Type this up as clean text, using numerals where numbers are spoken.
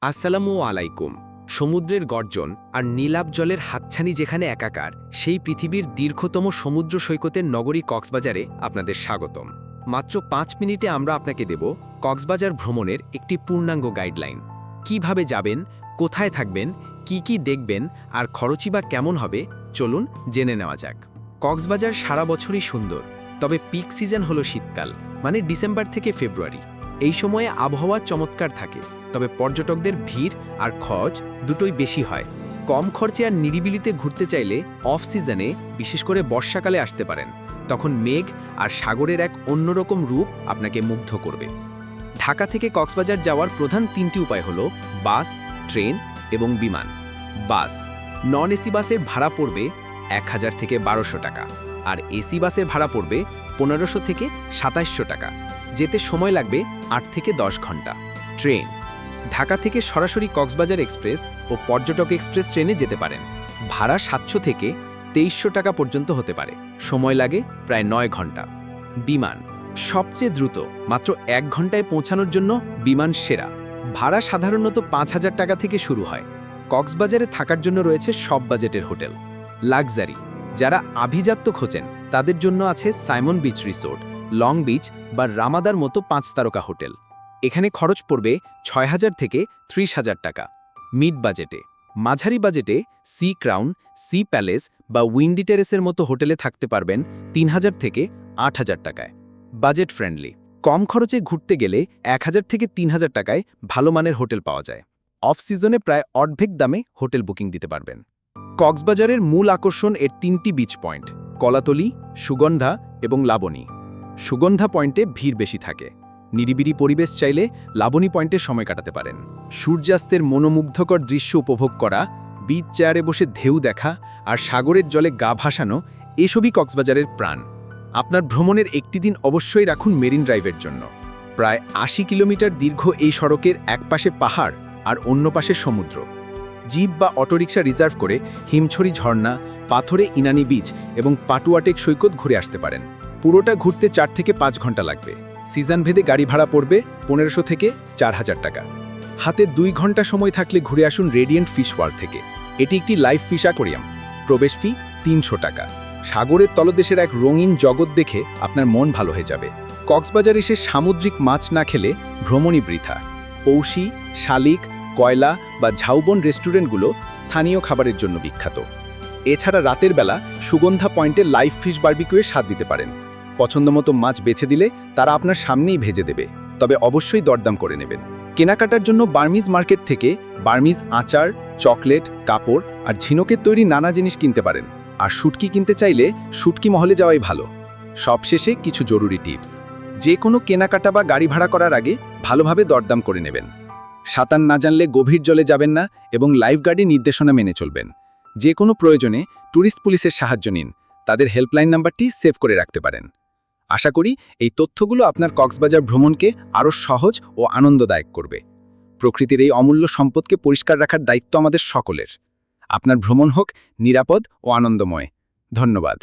আসসালামু আলাইকুম। সমুদ্রের গর্জন আর নীলাভ জলের হাতছানি যেখানে একাকার, সেই পৃথিবীর দীর্ঘতম সমুদ্র সৈকতের নগরী কক্সবাজারে আপনাদের স্বাগতম। মাত্র ৫ মিনিটে আমরা আপনাকে দেব কক্সবাজার ভ্রমণের একটি পূর্ণাঙ্গ গাইডলাইন। কিভাবে যাবেন, কোথায় থাকবেন, কি দেখবেন আর খরচই বা কেমন হবে, চলুন জেনে নেওয়া যাক। কক্সবাজার সারা বছরই সুন্দর, তবে পিক সিজন হলো শীতকাল, মানে ডিসেম্বর থেকে ফেব্রুয়ারি। এই সময়ে আবহাওয়া চমৎকার থাকে, তবে পর্যটকদের ভিড় আর খরচ দুটোই বেশি হয়। কম খরচে আর নিরিবিলিতে ঘুরতে চাইলে অফ সিজনে, বিশেষ করে বর্ষাকালে আসতে পারেন। তখন মেঘ আর সাগরের এক অন্যরকম রূপ আপনাকে মুগ্ধ করবে। ঢাকা থেকে কক্সবাজার যাওয়ার প্রধান ৩টি উপায় হলো বাস, ট্রেন এবং বিমান। বাস, নন এসি বাসের ভাড়া পড়বে ১,০০০ থেকে ১,২০০ টাকা, আর এসি বাসের ভাড়া পড়বে ১৫০০ থেকে ২৭০০ টাকা। যেতে সময় লাগবে ৮ থেকে ১০ ঘন্টা। ট্রেন, ঢাকা থেকে সরাসরি কক্সবাজার এক্সপ্রেস ও পর্যটক এক্সপ্রেস ট্রেনে যেতে পারেন। ভাড়া ৭০০ থেকে ২৩০০ টাকা পর্যন্ত হতে পারে, সময় লাগে প্রায় ৯ ঘন্টা। বিমান, সবচেয়ে দ্রুত, মাত্র ১ ঘন্টায় পৌঁছানোর জন্য বিমান সেরা। ভাড়া সাধারণত ৫,০০০ টাকা থেকে শুরু হয়। কক্সবাজারে থাকার জন্য রয়েছে সব বাজেটের হোটেল। লাক্সারি, যারা আভিজাত্য খোঁজেন তাদের জন্য আছে Simon beach resort, long beach বা রামাদার মতো ৫ তারকা হোটেল। এখানে খরচ পড়বে ৬,০০০ থেকে ৩০,০০০ টাকা। মিড বাজেটে, মাঝারি বাজেটে সি ক্রাউন, সি প্যালেস বা উইন্ডি টেরেসের মতো হোটেলে থাকতে পারবেন ৩,০০০ থেকে ৮,০০০ টাকায়। বাজেট ফ্রেন্ডলি, কম খরচে ঘুরতে গেলে ১,০০০ থেকে ৩,০০০ টাকায় ভালো মানের হোটেল পাওয়া যায়। অফ সিজনে প্রায় অর্ধেক দামে হোটেল বুকিং দিতে পারবেন। কক্সবাজারের মূল আকর্ষণ এর ৩টি বিচ পয়েন্ট: কলাতলি, সুগন্ধা এবং লাবণী। সুগন্ধা পয়েন্টে ভিড় বেশি থাকে। নিরিবিলি পরিবেশ চাইলে লাবণী পয়েন্টে সময় কাটাতে পারেন। সূর্যাস্তের মনোমুগ্ধকর দৃশ্য উপভোগ করা, বিচ চেয়ারে বসে ঢেউ দেখা আর সাগরের জলে গা ভাসানো, এসবই কক্সবাজারের প্রাণ। আপনার ভ্রমণের একটি দিন অবশ্যই রাখুন মেরিন ড্রাইভের জন্য। প্রায় ৮০ কিলোমিটার দীর্ঘ এই সড়কের এক পাশে পাহাড় আর অন্য পাশে সমুদ্র। জিপ বা অটোরিকশা রিজার্ভ করে হিমছড়ি ঝর্ণা, পাথরে ইনানি বিচ এবং পাটুয়াটেক সৈকত ঘুরে আসতে পারেন। পুরোটা ঘুরতে ৪ থেকে ৫ ঘন্টা লাগবে। সিজন ভেদে গাড়ি ভাড়া পড়বে ১৫০০ থেকে ৪,০০০ টাকা। হাতে ২ ঘন্টা সময় থাকলে ঘুরে আসুন রেডিয়েন্ট ফিশ ওয়ার্ল্ড থেকে। এটি একটি লাইভ ফিশ অ্যাকোয়ারিয়াম। প্রবেশ ফি ৩০০ টাকা। সাগরের তলদেশের এক রঙিন জগৎ দেখে আপনার মন ভালো হয়ে যাবে। কক্সবাজার এসে সামুদ্রিক মাছ না খেলে ভ্রমণই বৃথা। পৌষি, শালিক, কয়লা বা ঝাউবন রেস্টুরেন্টগুলো স্থানীয় খাবারের জন্য বিখ্যাত। এছাড়া রাতের বেলা সুগন্ধা পয়েন্টে লাইভ ফিশ বারবিকিউয়ে স্বাদ দিতে পারেন। পছন্দমতো মাছ বেছে দিলে তারা আপনার সামনেই ভেজে দেবে, তবে অবশ্যই দরদাম করে নেবেন। কেনাকাটার জন্য বার্মিজ মার্কেট থেকে বার্মিজ আচার, চকলেট, কাপড় আর ঝিনুকের তৈরি নানা জিনিস কিনতে পারেন। আর শুটকি কিনতে চাইলে শুটকি মহলে যাওয়াই ভালো। সবশেষে কিছু জরুরি টিপস: যে কোনো কেনাকাটা বা গাড়ি ভাড়া করার আগে ভালোভাবে দরদাম করে নেবেন। সাঁতার না জানলে গভীর জলে যাবেন না এবং লাইফগার্ডের নির্দেশনা মেনে চলবেন। যে কোনো প্রয়োজনে ট্যুরিস্ট পুলিশের সাহায্য নিন, তাদের হেল্পলাইন নাম্বারটি সেভ করে রাখতে পারেন। আশা করি এই তথ্যগুলো আপনার কক্সবাজার ভ্রমণকে আরও সহজ ও আনন্দদায়ক করবে। প্রকৃতির এই অমূল্য সম্পদকে পরিষ্কার রাখার দায়িত্ব আমাদের সকলের। আপনার ভ্রমণ হোক নিরাপদ ও আনন্দময়। ধন্যবাদ।